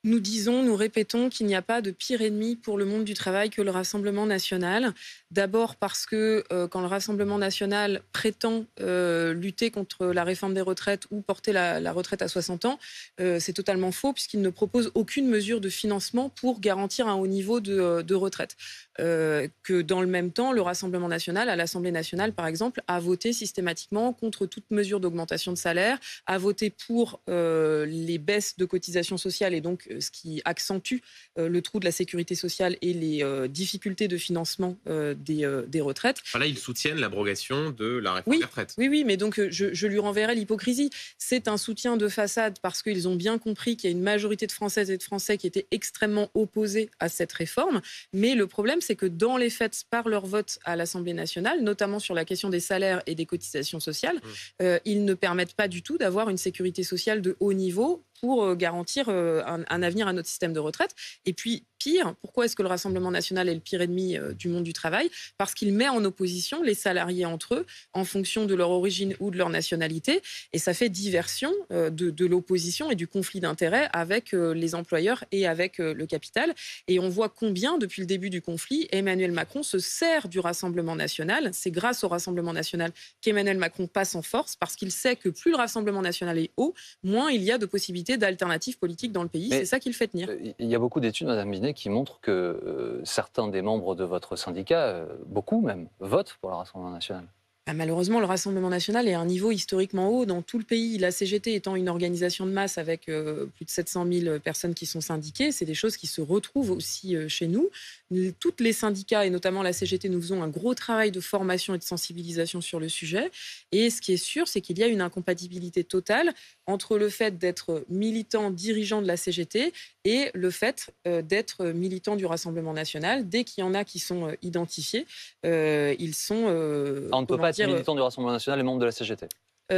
Nous répétons qu'il n'y a pas de pire ennemi pour le monde du travail que le Rassemblement national. D'abord parce que quand le Rassemblement national prétend lutter contre la réforme des retraites ou porter la retraite à 60 ans, c'est totalement faux puisqu'il ne propose aucune mesure de financement pour garantir un haut niveau de retraite. Que dans le même temps, le Rassemblement national, à l'Assemblée nationale par exemple, a voté systématiquement contre toute mesure d'augmentation de salaire, a voté pour les baisses de cotisations sociales et donc ce qui accentue le trou de la sécurité sociale et les difficultés de financement des retraites. Là, ils soutiennent l'abrogation de la réforme Oui, des retraites. oui, oui, mais donc je lui renverrai l'hypocrisie. C'est un soutien de façade parce qu'ils ont bien compris qu'il y a une majorité de Françaises et de Français qui étaient extrêmement opposés à cette réforme. Mais le problème, c'est que dans les faits, par leur vote à l'Assemblée nationale, notamment sur la question des salaires et des cotisations sociales, ils ne permettent pas du tout d'avoir une sécurité sociale de haut niveau pour garantir un avenir à notre système de retraite. Et puis, pire, pourquoi est-ce que le Rassemblement national est le pire ennemi du monde du travail? Parce qu'il met en opposition les salariés entre eux en fonction de leur origine ou de leur nationalité. Et ça fait diversion de l'opposition et du conflit d'intérêts avec les employeurs et avec le capital. Et on voit combien, depuis le début du conflit, Emmanuel Macron se sert du Rassemblement national. C'est grâce au Rassemblement national qu'Emmanuel Macron passe en force parce qu'il sait que plus le Rassemblement national est haut, moins il y a de possibilités d'alternatives politiques dans le pays. C'est ça qui le fait tenir. Il y a beaucoup d'études, Madame Binet, qui montrent que certains des membres de votre syndicat, beaucoup même, votent pour le Rassemblement national. Malheureusement, le Rassemblement national est à un niveau historiquement haut dans tout le pays. La CGT étant une organisation de masse avec plus de 700 000 personnes qui sont syndiquées, c'est des choses qui se retrouvent aussi chez nous. Toutes les syndicats, et notamment la CGT, nous faisons un gros travail de formation et de sensibilisation sur le sujet. Et ce qui est sûr, c'est qu'il y a une incompatibilité totale entre le fait d'être militant, dirigeant de la CGT et le fait d'être militant du Rassemblement national. Dès qu'il y en a qui sont identifiés, ils sont... On ne peut pas être militant du Rassemblement national et membre de la CGT.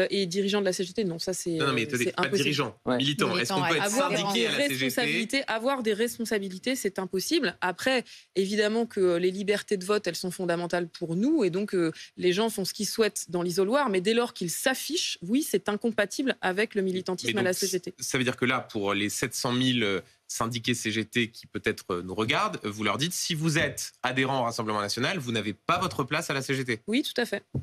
Et dirigeant de la CGT, non, ça c'est Non, mais c'est pas impossible. dirigeant, militant. Est-ce qu'on peut être syndiqué à la CGT? Avoir des responsabilités, c'est impossible. Après, évidemment que les libertés de vote, elles sont fondamentales pour nous, et donc les gens font ce qu'ils souhaitent dans l'isoloir, mais dès lors qu'ils s'affichent, oui, c'est incompatible avec le militantisme à la CGT. Ça veut dire que là, pour les 700 000 syndiqués CGT qui peut-être nous regardent, vous leur dites, si vous êtes adhérent au Rassemblement national, vous n'avez pas votre place à la CGT. Oui, tout à fait.